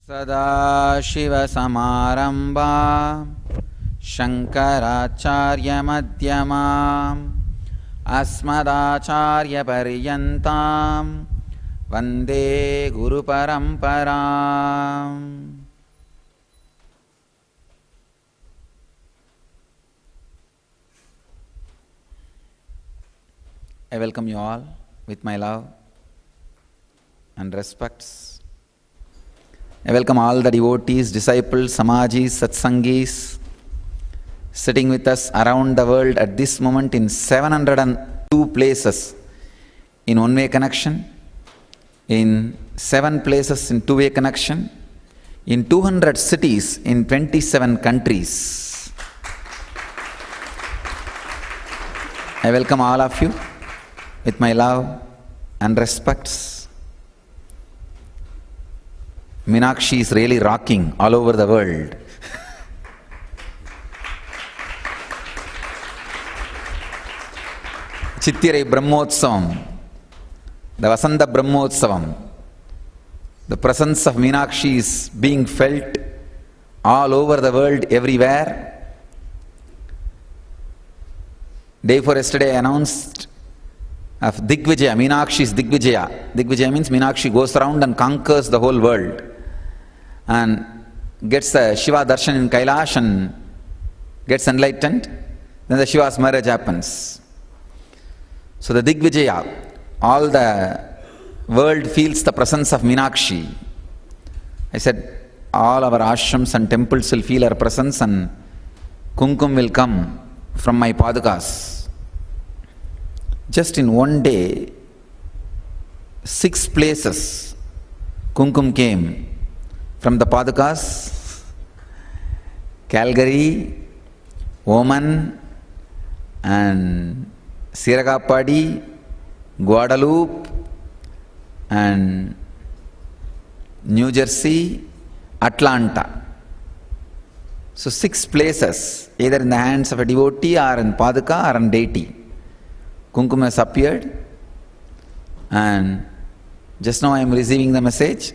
सदाशिवसमारम्भां शङ्कराचार्यमध्यमाम् अस्मदाचार्यपर्यन्तां वन्दे गुरुपरम्पराम्. I welcome you all with my love and respects. I welcome all the devotees, disciples, samajis, satsangis sitting with us around the world at this moment in 702 places in one-way connection, in 7 places in two-way connection, in 200 cities in 27 countries. I welcome all of you with my love and respects. Meenakshi is really rocking all over the world. Chittirai Brahmotsavam, the Vasanta Brahmotsavam, the presence of Meenakshi is being felt all over the world, everywhere. Day before yesterday I announced of Digvijaya, Meenakshi's Digvijaya. Digvijaya means Meenakshi goes around and conquers the whole world and gets the Shiva darshan in Kailash and gets enlightened. Then the Shiva's marriage happens. So the Digvijaya, all the world feels the presence of Meenakshi. I said all our ashrams and temples will feel her presence and kumkum will come from my padukas. Just in one day, 6 places kumkum came from the padukas: Calgary, Oman, and Siragapadi, Guadalupe, and New Jersey, Atlanta. So 6 places, either in the hands of a devotee or in paduka or in deity. Kumkum has appeared, and just now I am receiving the message.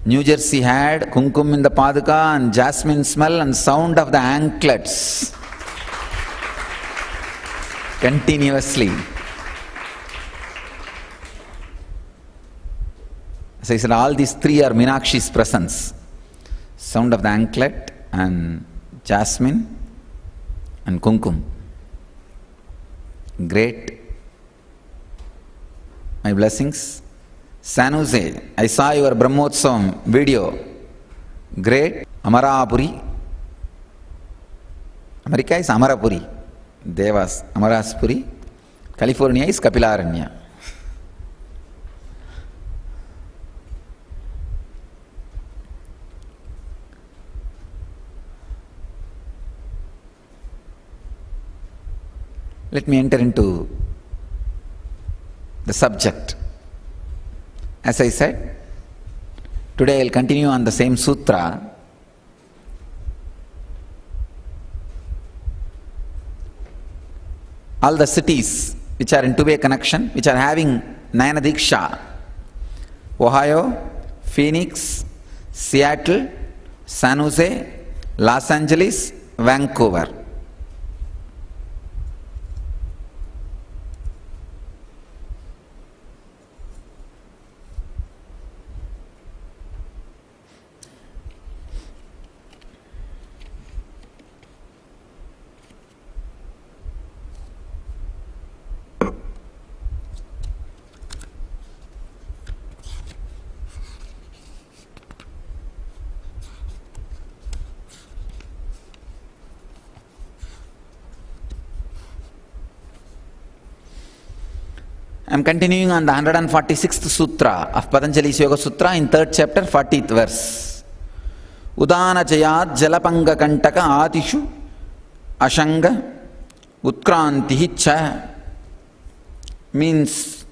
New Jersey had kumkum in the paduka and jasmine smell and sound of the anklets continuously. So I said all these 3 are Meenakshi's presence. Sound of the anklet and jasmine and kumkum. Great. My blessings. San Jose, I saw your Brahmotsavam video. Great. Amarapuri. America is Amarapuri. Devas, Amaraspuri. California is Kapilaranya. Let me enter into the subject. As I said, today I will continue on the same sutra. All the cities which are in two-way connection, which are having Nayana Diksha: Ohio, Phoenix, Seattle, San Jose, Los Angeles, Vancouver. I am continuing on the 146th Sutra of Patanjali's Yoga Sutra in 3rd chapter, 40th verse. Udana Jayat Jalapanga Kantaka Atishu Ashanga Utkranti Cha means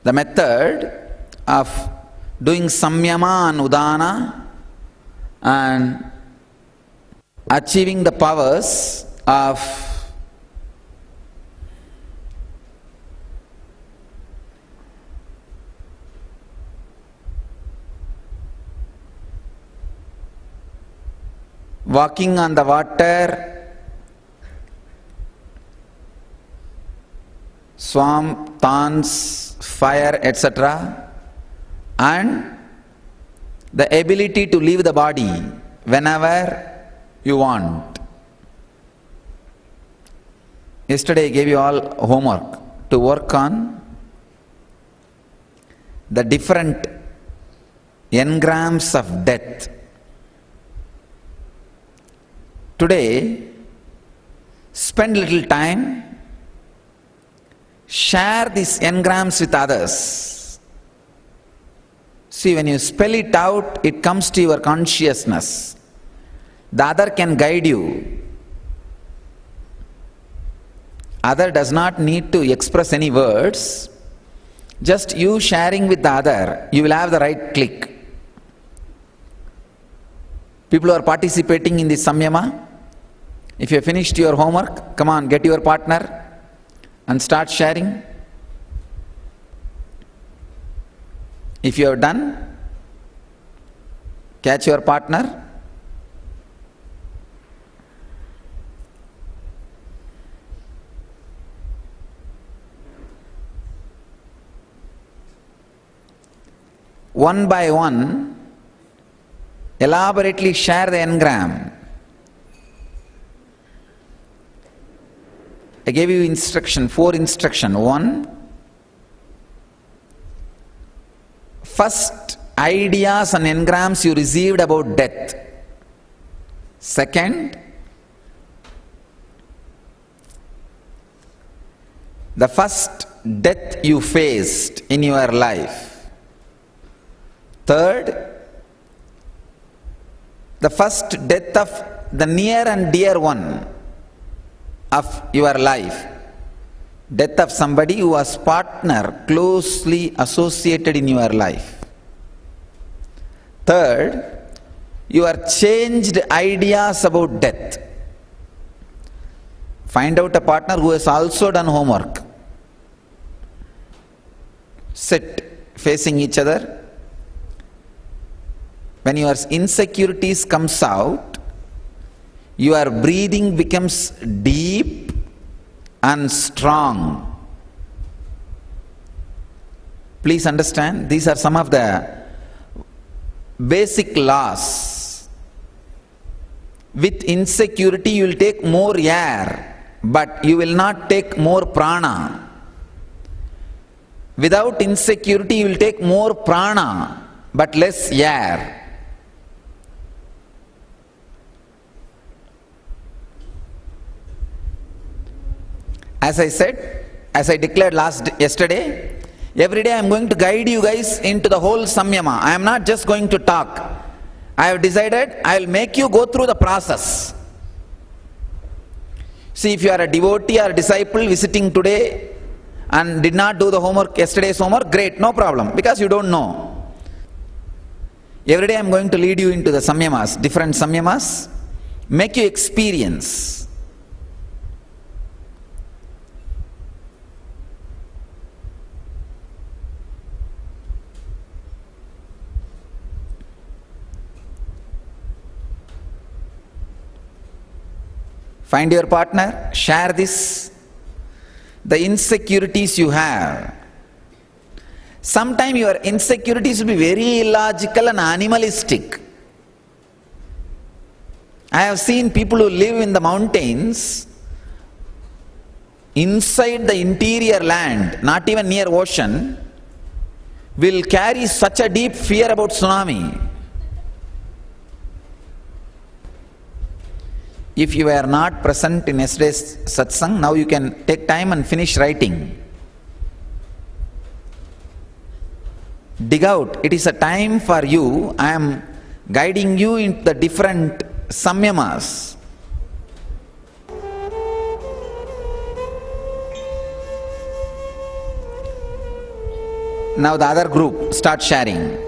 the method of doing Samyama and Udana and achieving the powers of walking on the water, swamp, thorns, fire, etc., and the ability to leave the body whenever you want. Yesterday I gave you all homework to work on the different engrams of death. Today, spend little time, share these engrams with others. See, when you spell it out, it comes to your consciousness. The other can guide you. Other does not need to express any words. Just you sharing with the other, you will have the right click. People who are participating in this samyama, if you have finished your homework, come on, get your partner and start sharing. If you have done, catch your partner. One by one, elaborately share the engram. I gave you instruction, 4 instruction. 1, first ideas and engrams you received about death. Second, the first death you faced in your life. Third, the first death of the near and dear one of your life. Death of somebody who was partner closely associated in your life. Third, your changed ideas about death. Find out a partner who has also done homework. Sit facing each other. When your insecurities comes out, your breathing becomes deep and strong. Please understand, these are some of the basic laws. With insecurity you will take more air, but you will not take more prana. Without insecurity you will take more prana, but less air. As I said, as I declared yesterday, every day I am going to guide you guys into the whole samyama. I am not just going to talk. I have decided I will make you go through the process. See, if you are a devotee or a disciple visiting today and did not do the homework, yesterday's homework, great, no problem, because you don't know. Every day I am going to lead you into the samyamas, different samyamas, make you experience. Find your partner, share this, the insecurities you have. Sometimes your insecurities will be very illogical and animalistic. I have seen people who live in the mountains, inside the interior land, not even near ocean, will carry such a deep fear about tsunami. If you were not present in yesterday's satsang, now you can take time and finish writing. Dig out. It is a time for you. I am guiding you into the different samyamas. Now the other group, start sharing.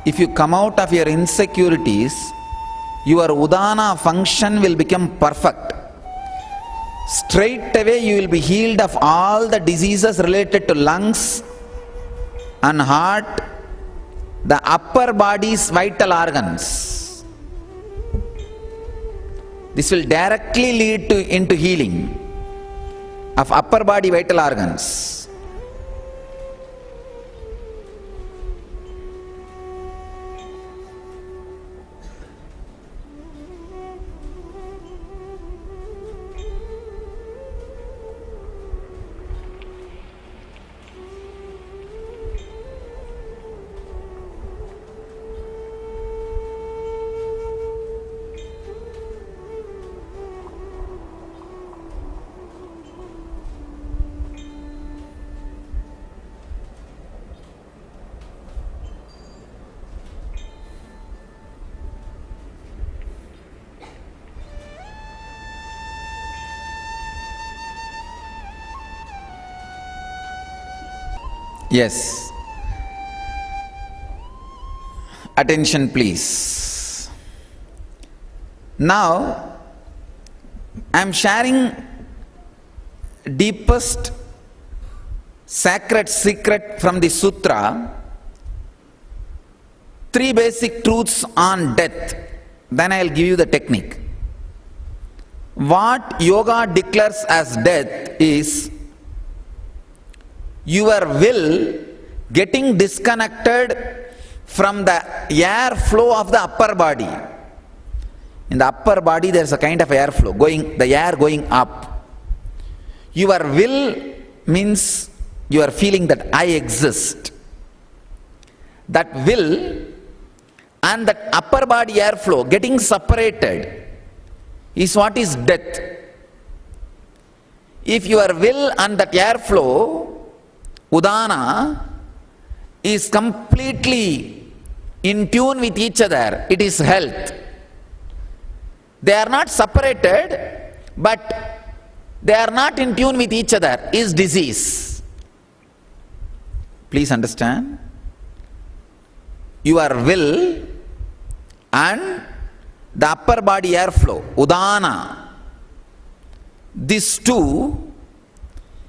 if you come out of your insecurities, your Udana function will become perfect. Straight away you will be healed of all the diseases related to lungs and heart, the upper body's vital organs. This will directly lead into healing of upper body vital organs. Yes. Attention please. Now, I am sharing deepest sacred secret from the sutra, 3 basic truths on death. Then I will give you the technique. What yoga declares as death is your will getting disconnected from the air flow of the upper body. In the upper body there is a kind of air flow, the air going up. Your will means you are feeling that I exist. That will and that upper body airflow getting separated is what is death. If your will and that airflow, Udana, is completely in tune with each other, it is health. They are not separated, but they are not in tune with each other, is disease. Please understand. Your will and the upper body airflow, Udana, these two,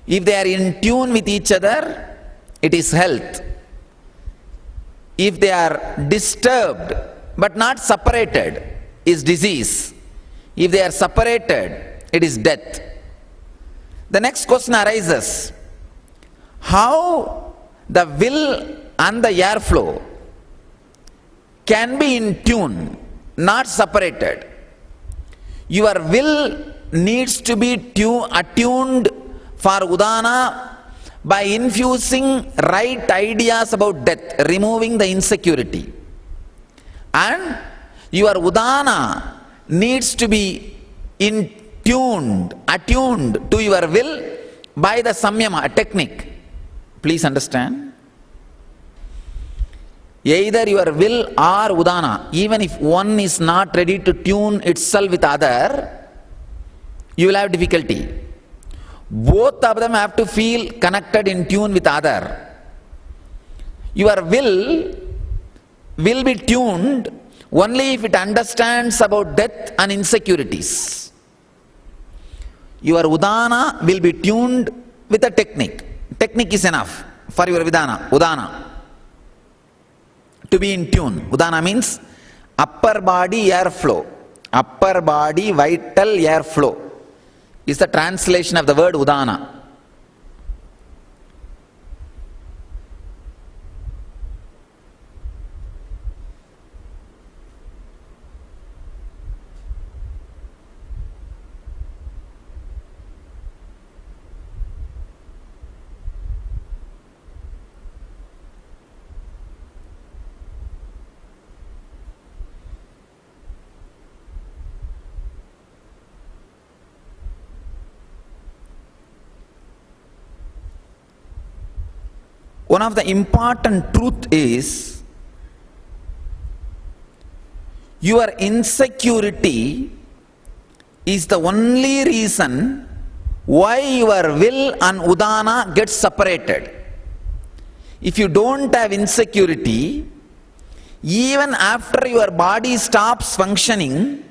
if they are in tune with each other, it is health. If they are disturbed but not separated, is disease. If they are separated, it is death. The next question arises, how the will and the airflow can be in tune, not separated? Your will needs to be attuned for Udana by infusing right ideas about death, removing the insecurity. And your Udana needs to be attuned to your will by the Samyama, a technique. Please understand. Either your will or Udana, even if one is not ready to tune itself with other, you will have difficulty. Both of them have to feel connected, in tune with other. Your will be tuned only if it understands about death and insecurities. Your Udana will be tuned with a technique. Technique is enough for your Udana to be in tune. Udana means upper body airflow. Upper body vital airflow is the translation of the word Udana. One of the important truth is your insecurity is the only reason why your will and Udana gets separated. If you don't have insecurity, Even after your body stops functioning,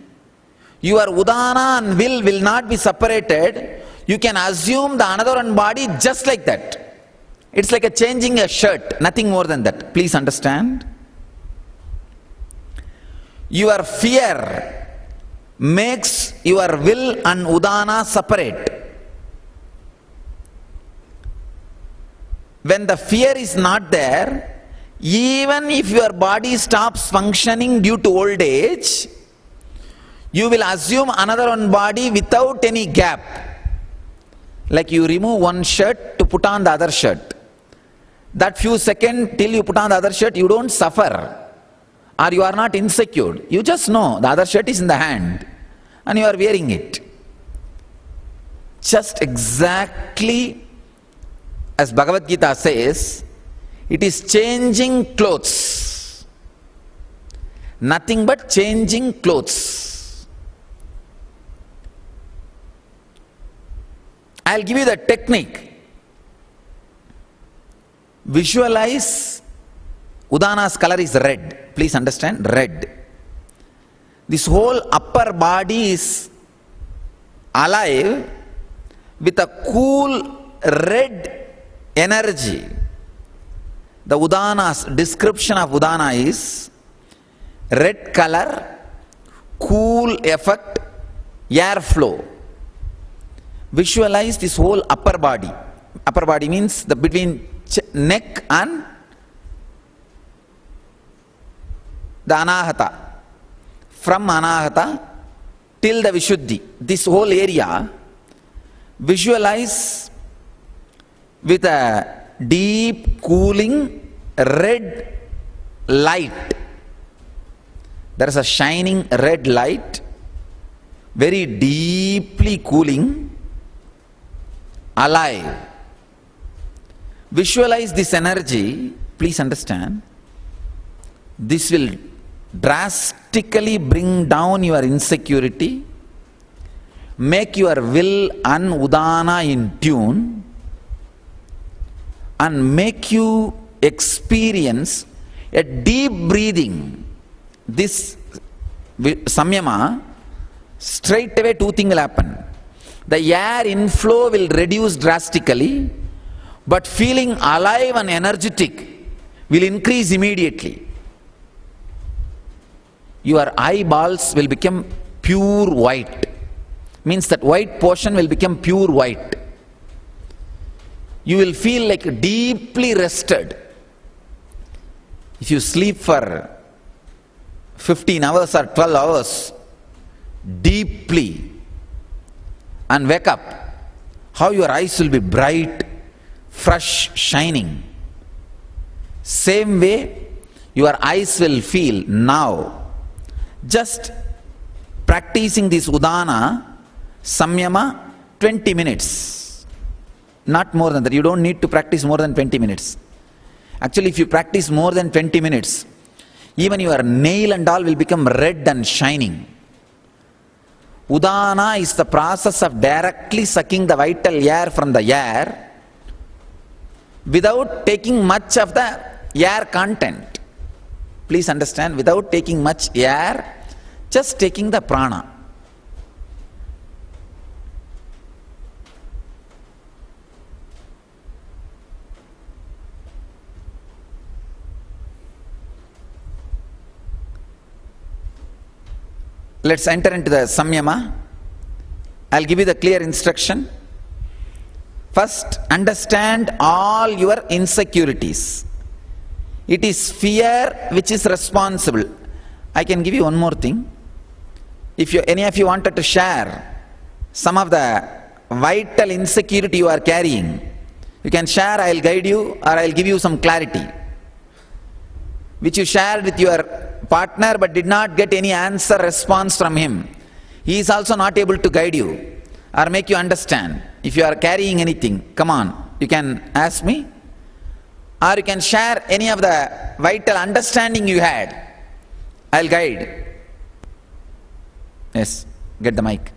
your udana and will not be separated. You can assume the another one body just like that. It's like a changing a shirt, nothing more than that. Please understand. Your fear makes your will and udana separate. When the fear is not there, even if your body stops functioning due to old age, you will assume another one body without any gap. Like you remove one shirt to put on the other shirt. That few seconds till you put on the other shirt, you don't suffer. Or you are not insecure. You just know the other shirt is in the hand and you are wearing it. Just exactly as Bhagavad Gita says, it is changing clothes. Nothing but changing clothes. I'll give you the technique. Visualize Udana's color is red. Please understand, red. This whole upper body is alive with a cool red energy. The Udana's description of Udana is red color, cool effect, airflow. Visualize this whole upper body. Upper body means the between neck and the Anahata. From Anahata till the Vishuddhi. This whole area, visualize with a deep, cooling, red light. There is a shining red light, very deeply cooling, alive. Visualize this energy, please understand. This will drastically bring down your insecurity, make your will and udana in tune, and make you experience a deep breathing. This samyama, straight away two things will happen. The air inflow will reduce drastically, but feeling alive and energetic will increase immediately. Your eyeballs will become pure white. Means that white portion will become pure white. You will feel like deeply rested. If you sleep for 15 hours or 12 hours deeply and wake up, how your eyes will be bright, fresh, shining. Same way your eyes will feel now. Just practicing this udana, samyama, 20 minutes. Not more than that. You don't need to practice more than 20 minutes. Actually, if you practice more than 20 minutes, even your nail and all will become red and shining. Udana is the process of directly sucking the vital air from the air without taking much of the air content. Please understand, without taking much air, just taking the prana. Let's enter into the samyama. I'll give you the clear instruction. First, understand all your insecurities. It is fear which is responsible. I can give you one more thing. If any of you wanted to share some of the vital insecurity you are carrying, you can share, I'll guide you, or I'll give you some clarity. Which you shared with your partner but did not get any answer, response from him. He is also not able to guide you or make you understand. If you are carrying anything, come on, you can ask me. Or you can share any of the vital understanding you had. I'll guide. Yes, get the mic.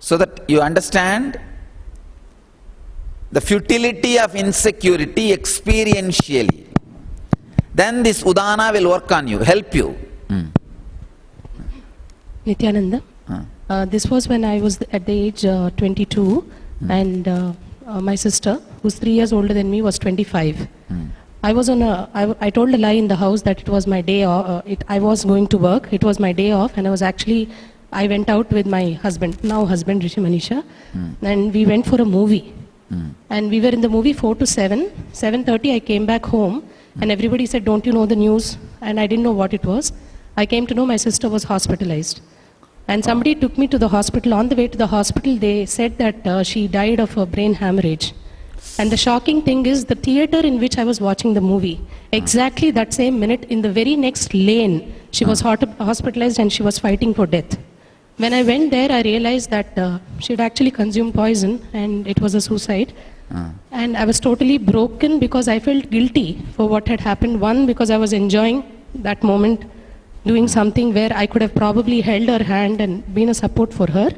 So that you understand the futility of insecurity experientially, then this Udana will work on you, help you. Nityananda, this was when I was at the age 22, and my sister, who's 3 years older than me, was 25. I was on I told a lie in the house that it was my day off. I was going to work. It was my day off, and I went out with my husband, now husband Rishi Manisha, and we went for a movie. And we were in the movie 4 to 7. 7:30 I came back home, and everybody said, "Don't you know the news?" And I didn't know what it was. I came to know my sister was hospitalized. And somebody took me to the hospital. On the way to the hospital, they said that she died of a brain hemorrhage. And the shocking thing is, the theater in which I was watching the movie, exactly that same minute, in the very next lane, she was hospitalized and she was fighting for death. When I went there, I realized that she had actually consumed poison and it was a suicide. And I was totally broken because I felt guilty for what had happened. One, because I was enjoying that moment, doing something where I could have probably held her hand and been a support for her.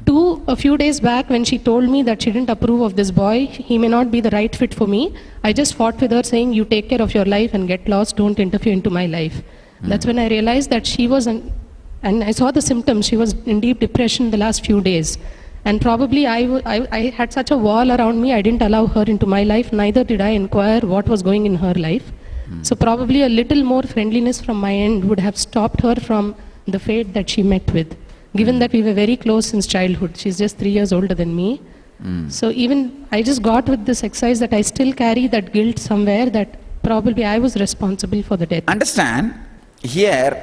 Two, a few days back when she told me that she didn't approve of this boy, he may not be the right fit for me, I just fought with her saying, "You take care of your life and get lost, don't interfere into my life." That's when I realized that she was, and I saw the symptoms, she was in deep depression the last few days. And probably I had such a wall around me, I didn't allow her into my life, neither did I inquire what was going in her life. So probably a little more friendliness from my end would have stopped her from the fate that she met with. Given that we were very close since childhood, she's just 3 years older than me. So even I just got with this exercise that I still carry that guilt somewhere, that probably I was responsible for the death. Understand, here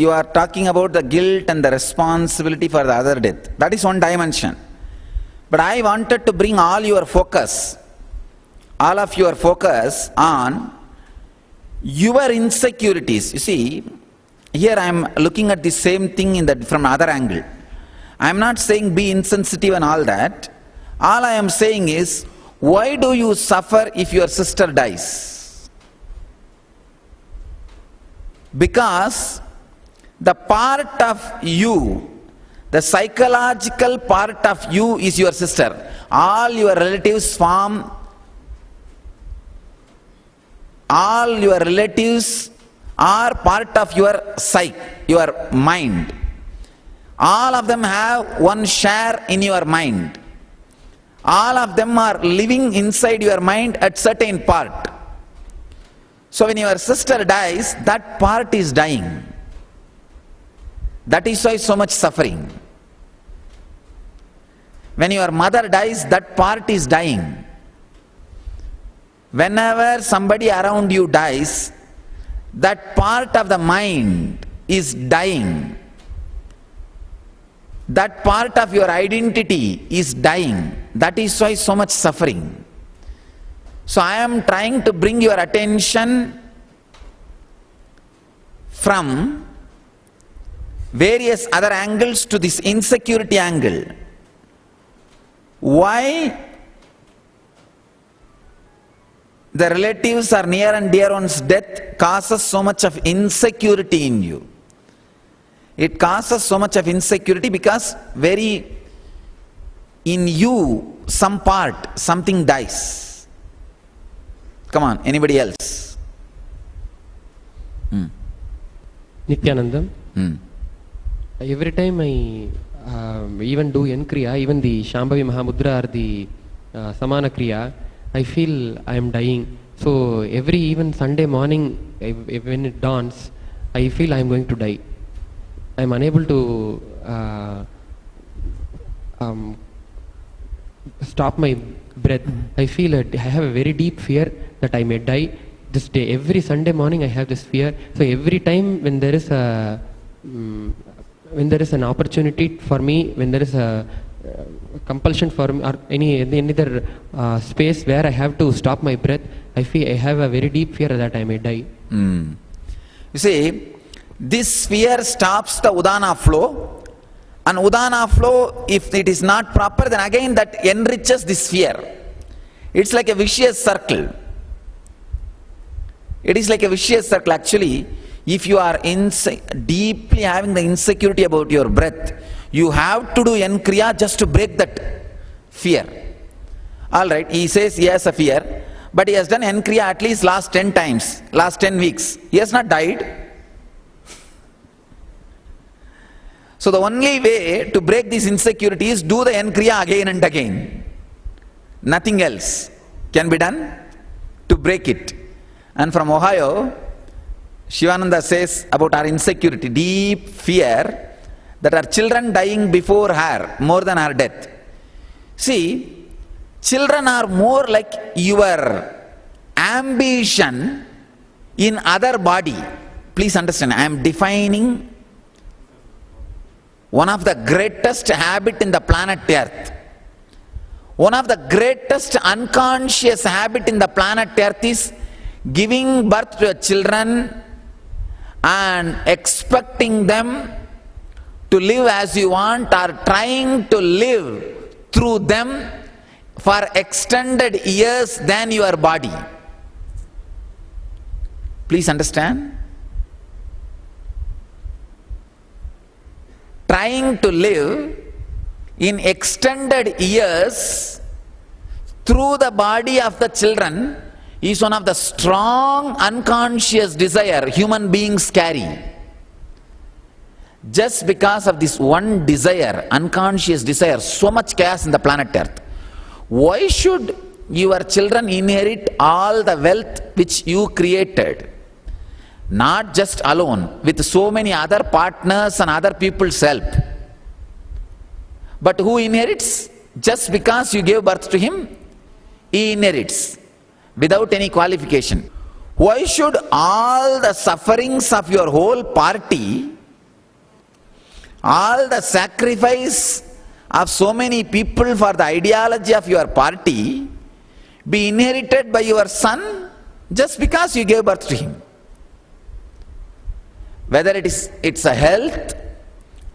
you are talking about the guilt and the responsibility for the other death. That is one dimension. But I wanted to bring all of your focus on your insecurities. You see, here I am looking at the same thing from another angle. I am not saying be insensitive and all that. All I am saying is, why do you suffer if your sister dies? Because the part of you, the psychological part of you is your sister. All your relatives are part of your psyche, your mind. All of them have one share in your mind. All of them are living inside your mind at certain part. So when your sister dies, that part is dying. That is why so much suffering. When your mother dies, that part is dying. Whenever somebody around you dies, that part of the mind is dying. That part of your identity is dying. That is why so much suffering. So I am trying to bring your attention from various other angles to this insecurity angle. Why the relatives or near and dear one's death causes so much of insecurity in you? It causes so much of insecurity because in you, some part, something dies. Come on, anybody else? Nityanandam. Every time I even do N-Kriya, even the Shambhavi Mahamudra or the Samana Kriya, I feel I am dying. So even Sunday morning, when it dawns, I feel I am going to die. I am unable to stop my breath. I feel I have a very deep fear that I may die this day. Every Sunday morning I have this fear. So every time when there is an opportunity for me, when there is a compulsion for me, or any other space where I have to stop my breath, I feel I have a very deep fear that I may die. You see, this fear stops the Udana flow, and Udana flow, if it is not proper, then again that enriches this fear. It's like a vicious circle. It is like a vicious circle. Actually, if you are deeply having the insecurity about your breath, you have to do N-Kriya just to break that fear. All right, he says he has a fear, but he has done N-Kriya at least last 10 times, last 10 weeks. He has not died. So the only way to break this insecurity is do the N-Kriya again and again. Nothing else can be done to break it. And from Ohio, Shivananda says about our insecurity, deep fear that our children dying before her, more than our death. See, children are more like your ambition in other body. Please understand, I am defining one of the greatest habit in the planet Earth. One of the greatest unconscious habit in the planet Earth is giving birth to children and expecting them to live as you want, or trying to live through them for extended years than your body. Please understand. Trying to live in extended years through the body of the children is one of the strong unconscious desire human beings carry. Just because of this one desire, unconscious desire, so much chaos in the planet Earth. Why should your children inherit all the wealth which you created? Not just alone, with so many other partners and other people's help. But who inherits? Just because you gave birth to him, he inherits without any qualification. Why should all the sufferings of your whole party, all the sacrifice of so many people for the ideology of your party be inherited by your son just because you gave birth to him? Whether it's a health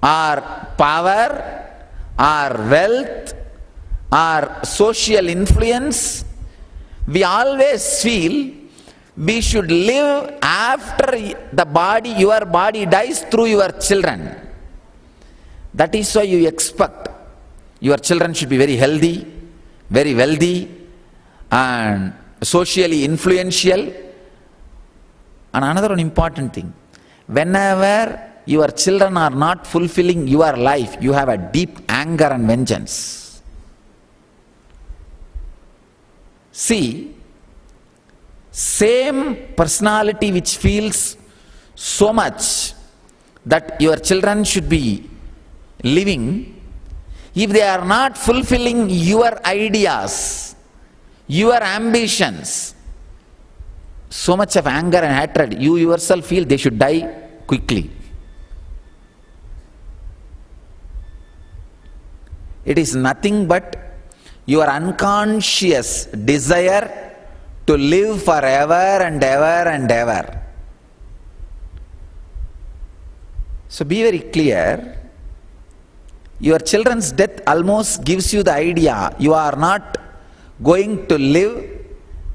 or power or wealth or social influence, we always feel we should live after the body, your body dies through your children. That is why you expect your children should be very healthy, very wealthy, and socially influential. And another one important thing, whenever your children are not fulfilling your life, you have a deep anger and vengeance. See, same personality which feels so much that your children should be living, if they are not fulfilling your ideas, your ambitions, so much of anger and hatred, you yourself feel they should die quickly. It is nothing but your unconscious desire to live forever and ever and ever. So be very clear. Your children's death almost gives you the idea you are not going to live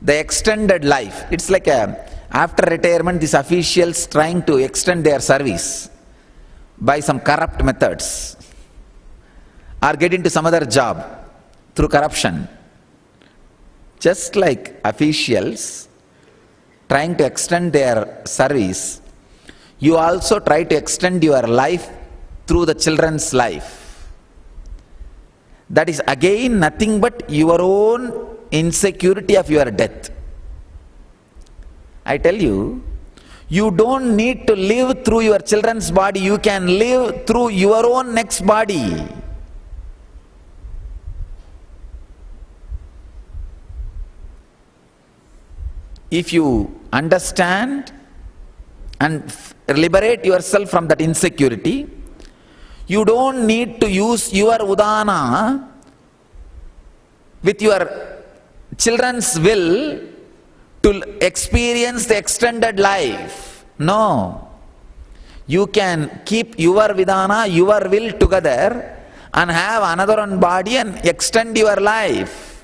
the extended life. It's like after retirement, these officials trying to extend their service by some corrupt methods, or get into some other job through corruption. Just like officials trying to extend their service, you also try to extend your life through the children's life. That is again nothing but your own insecurity of your death. I tell you, you don't need to live through your children's body, you can live through your own next body. If you understand and liberate yourself from that insecurity, you don't need to use your udana with your children's will to experience the extended life. No. You can keep your vidana, your will together and have another one body and extend your life.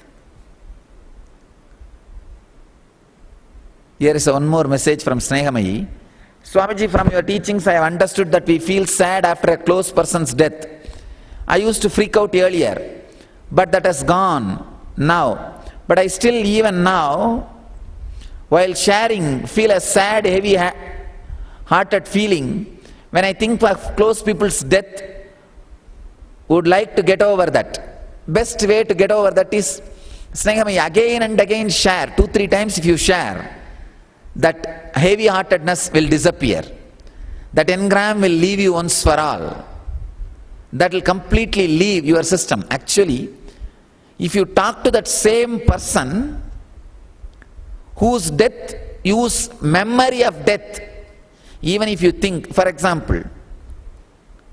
Here is one more message from Snehamayi. Swamiji, from your teachings I have understood that we feel sad after a close person's death. I used to freak out earlier, but that has gone. now. But I still, even now, while sharing, feel a sad, heavy-hearted feeling when I think of close people's death. Would like to get over that. Best way to get over that is Snehami, again and again share, 2-3 times if you share, that heavy-heartedness will disappear. That engram will leave you once for all. That will completely leave your system. Actually, if you talk to that same person whose death, whose memory of death, even if you think, for example,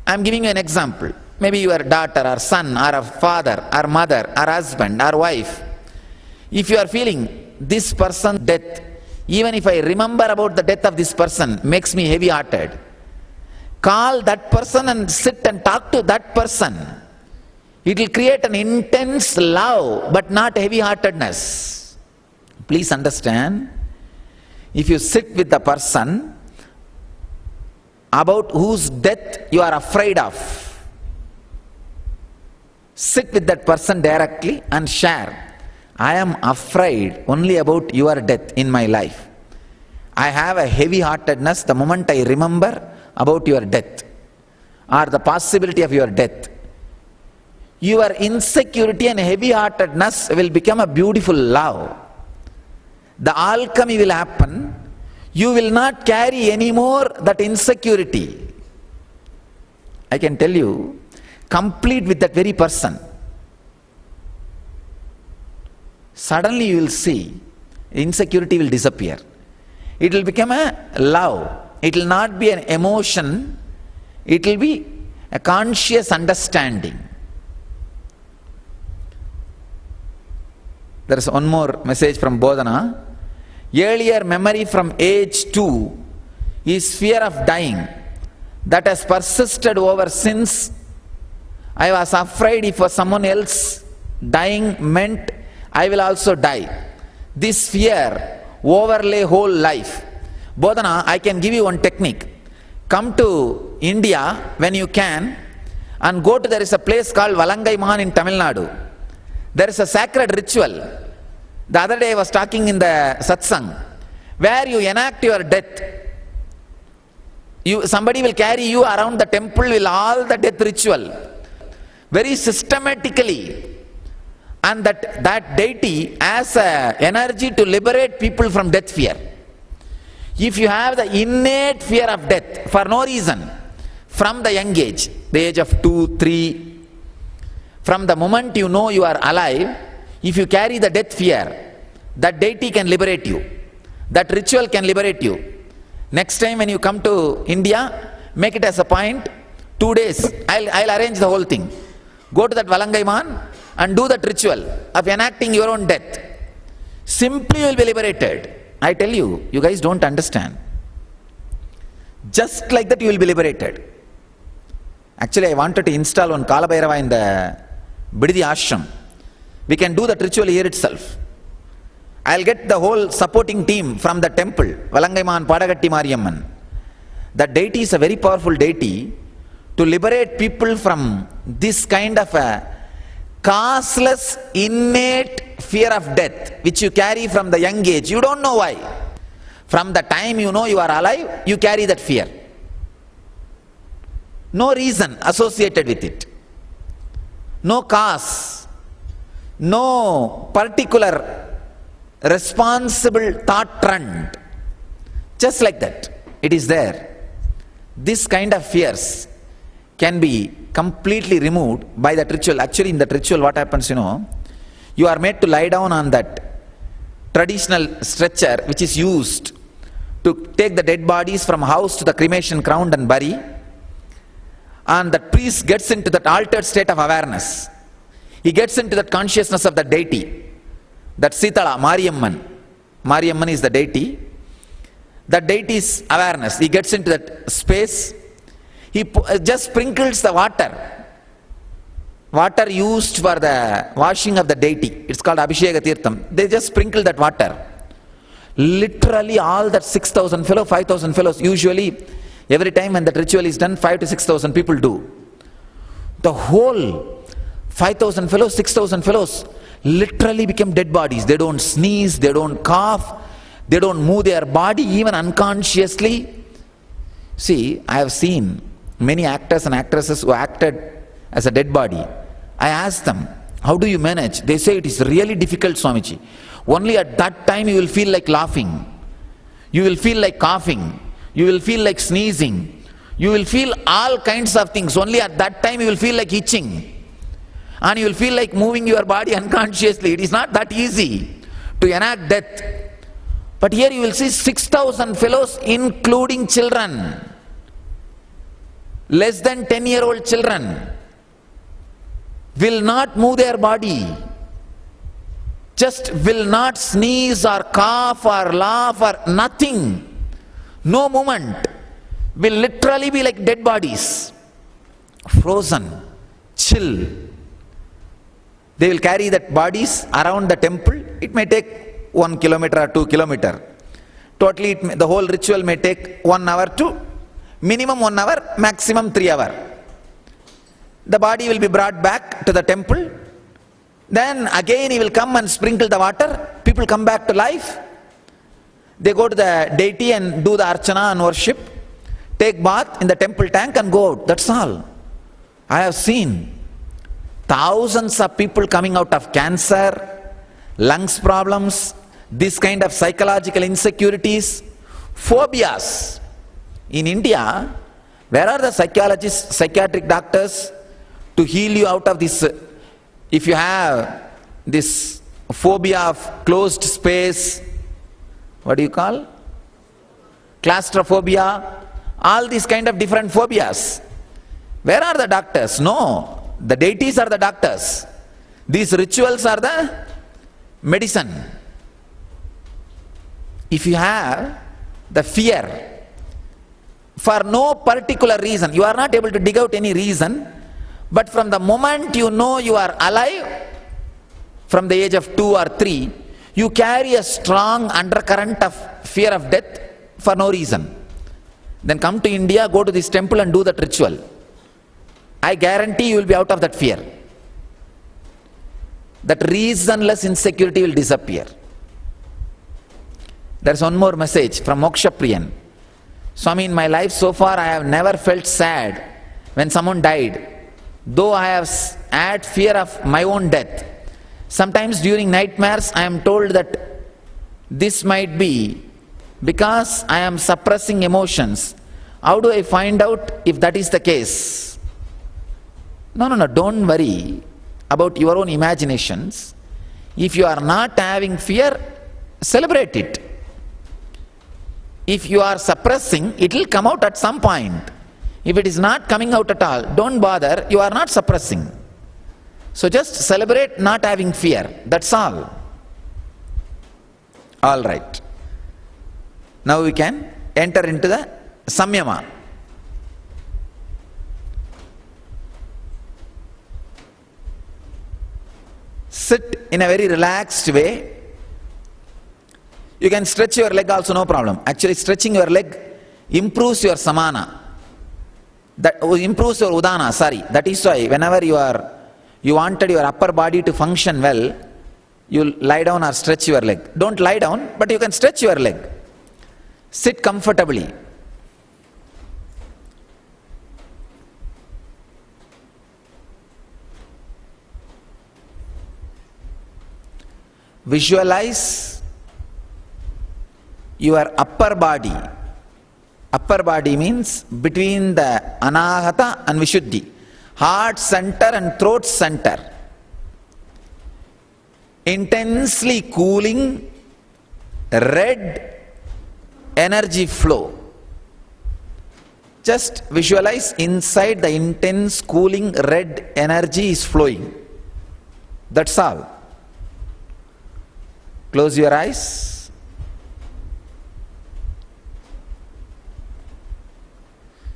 I am giving you an example, maybe your daughter or son or a father or mother or husband or wife, if you are feeling this person's death, even if I remember about the death of this person, makes me heavy-hearted, call that person and sit and talk to that person. It will create an intense love, but not heavy-heartedness. Please understand, if you sit with the person about whose death you are afraid of, sit with that person directly and share. I am afraid only about your death in my life. I have a heavy-heartedness the moment I remember about your death or the possibility of your death. Your insecurity and heavy-heartedness will become a beautiful love. The alchemy will happen. You will not carry anymore that insecurity. I can tell you, complete with that very person. Suddenly you will see insecurity will disappear. It will become a love. It will not be an emotion. It will be a conscious understanding. There is one more message from Bodhana. Earlier memory from age 2 is fear of dying that has persisted over since I was afraid if someone else dying meant I will also die. This fear overlay whole life. Bodhana, I can give you one technique. Come to India when you can and go to, there is a place called Valangai Mahan in Tamil Nadu. There is a sacred ritual. The other day I was talking in the satsang, where you enact your death. Somebody will carry you around the temple with all the death ritual, very systematically. And that deity has a energy to liberate people from death fear. If you have the innate fear of death for no reason, from the young age, the age of 2, 3, from the moment you know you are alive, if you carry the death fear, that deity can liberate you. That ritual can liberate you. Next time when you come to India, make it as a point, 2 days, I'll arrange the whole thing. Go to that Valangai Mahan and do that ritual of enacting your own death. Simply you will be liberated. I tell you, you guys don't understand. Just like that you will be liberated. Actually, I wanted to install one Kala Bhairava in the Bididi Ashram. We can do that ritual here itself. I'll get the whole supporting team from the temple, Valangai Mahan Padagatti Mariamman. That deity is a very powerful deity to liberate people from this kind of a causeless, innate fear of death, which you carry from the young age. You don't know why. From the time you know you are alive, you carry that fear. No reason associated with it. No cause. No particular responsible thought trend. Just like that. It is there. This kind of fears can be completely removed by that ritual. Actually, in that ritual, what happens, you are made to lie down on that traditional stretcher which is used to take the dead bodies from house to the cremation ground and bury. And that priest gets into that altered state of awareness. He gets into that consciousness of that deity. That Sitala, Mariamman. Mariamman is the deity. That deity's awareness. He gets into that space. He just sprinkles the water. Water used for the washing of the deity. It's called Abhisheka Tirtham. They just sprinkle that water. Literally all that 6,000 fellows, 5,000 fellows, usually every time when that ritual is done, 5,000 to 6,000 people do. The whole 5,000 fellows, 6,000 fellows literally become dead bodies. They don't sneeze, they don't cough, they don't move their body even unconsciously. See, I have seen many actors and actresses who acted as a dead body. I asked them, how do you manage? They say it is really difficult, Swamiji. Only at that time you will feel like laughing. You will feel like coughing. You will feel like sneezing. You will feel all kinds of things. Only at that time you will feel like itching. And you will feel like moving your body unconsciously. It is not that easy to enact death. But here you will see 6,000 fellows, including children. Less than 10-year-old children will not move their body. Just will not sneeze or cough or laugh or nothing. No movement. Will literally be like dead bodies. Frozen. Chill. They will carry that bodies around the temple. It may take 1 kilometer or 2 kilometers. Totally, the whole ritual may take 1 hour to minimum 1 hour, maximum 3 hours. The body will be brought back to the temple. Then again he will come and sprinkle the water. People come back to life. They go to the deity and do the archana and worship. Take bath in the temple tank and go out. That's all. I have seen thousands of people coming out of cancer, lungs problems, this kind of psychological insecurities, phobias. In India, where are the psychologists, psychiatric doctors to heal you out of this? If you have this phobia of closed space, what do you call? Claustrophobia, all these kind of different phobias. Where are the doctors? No, the deities are the doctors. These rituals are the medicine. If you have the fear, for no particular reason, you are not able to dig out any reason, but from the moment you know you are alive, from the age of 2 or 3, you carry a strong undercurrent of fear of death for no reason. Then come to India, go to this temple and do that ritual. I guarantee you will be out of that fear. That reasonless insecurity will disappear. There is one more message from Moksha Priyan. Swami, in my life so far I have never felt sad when someone died, though I have had fear of my own death. Sometimes during nightmares I am told that this might be because I am suppressing emotions. How do I find out if that is the case? No, don't worry about your own imaginations. If you are not having fear, celebrate it. If you are suppressing, it will come out at some point. If it is not coming out at all, don't bother, you are not suppressing. So just celebrate not having fear, that's all. All right. Now we can enter into the samyama. Sit in a very relaxed way. You can stretch your leg also, no problem. Actually, stretching your leg improves your samana. That improves your udana, sorry. That is why whenever you wanted your upper body to function well, you lie down or stretch your leg. Don't lie down, but you can stretch your leg. Sit comfortably. Visualize your upper body. Upper body means between the anahata and vishuddhi, heart center and throat center. Intensely cooling, red energy flow. Just visualize inside the intense cooling red energy is flowing. That's all. Close your eyes.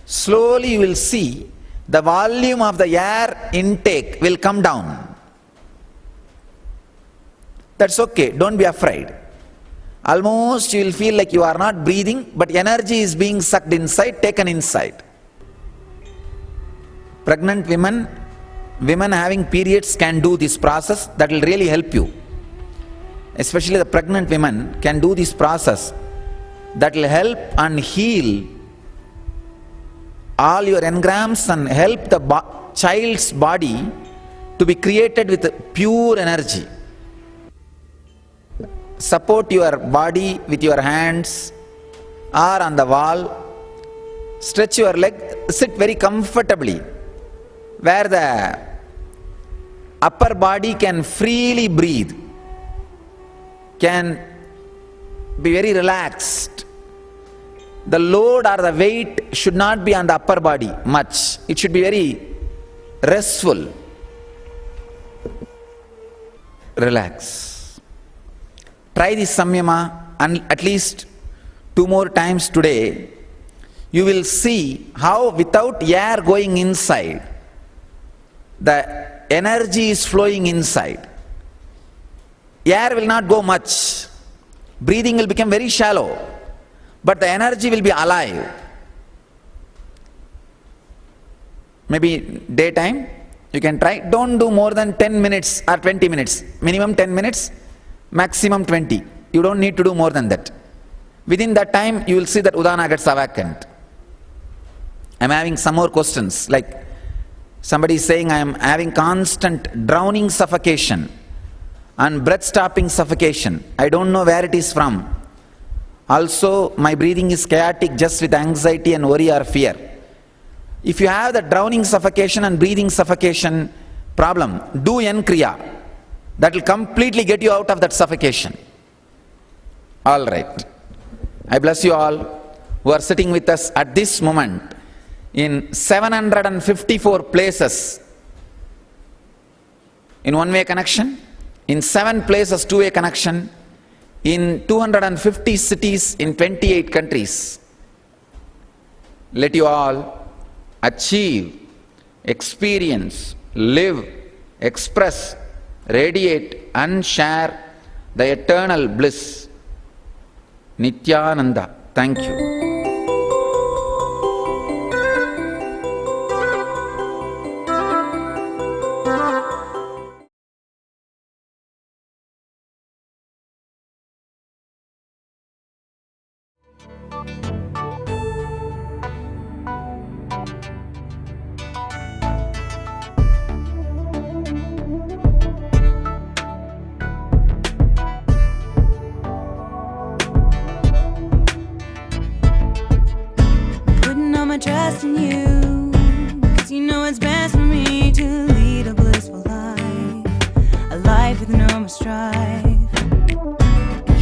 Slowly you will see the volume of the air intake will come down. That's okay, don't be afraid. Almost you will feel like you are not breathing, but energy is being sucked inside, taken inside. Pregnant women women having periods can do this process, that will really help you. Especially the pregnant women can do this process, that will help and heal all your engrams and help the child's body to be created with pure energy. Support your body with your hands or on the wall. Stretch your leg, sit very comfortably, where the upper body can freely breathe, can be very relaxed. The load or the weight should not be on the upper body much. It should be very restful. Relax. Try this samyama and at least 2 more times today. You will see how without air going inside, the energy is flowing inside. Air will not go much. Breathing will become very shallow, but the energy will be alive. Maybe daytime, you can try. Don't do more than 10 minutes or 20 minutes. Minimum 10 minutes, maximum 20. You don't need to do more than that. Within that time, you will see that Udana gets awakened. I am having some more questions, like somebody is saying I am having constant drowning suffocation and breath-stopping suffocation. I don't know where it is from. Also, my breathing is chaotic just with anxiety and worry or fear. If you have the drowning suffocation and breathing suffocation problem, do N-Kriya. That will completely get you out of that suffocation. All right. I bless you all who are sitting with us at this moment in 754 places in one-way connection, in 7 places two-way connection, in 250 cities in 28 countries. Let you all achieve, experience, live, express, radiate and share the eternal bliss. Nityananda. Thank you. Trust in you, 'cause you know it's best for me to lead a blissful life with no more strife.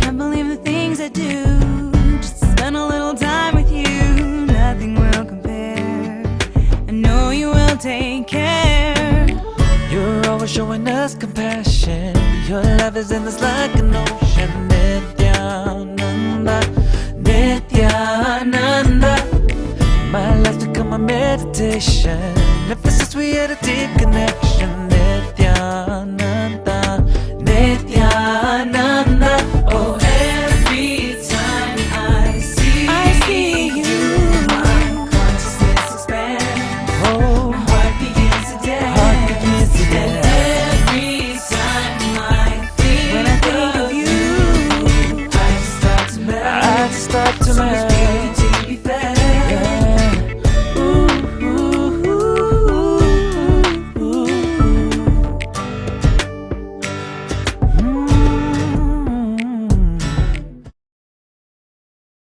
Can't believe the things I do, just to spend a little time with you. Nothing will compare, I know you will take care. You're always showing us compassion. Your love is endless like an ocean. Nityananda, Nityananda. My life's become a meditation. Ever since we had a deep connection. Nityananda, Nityananda. Oh, every time I see you, my consciousness expands. Oh, my heart begins to dance. And every time I think of you, I just start to melt.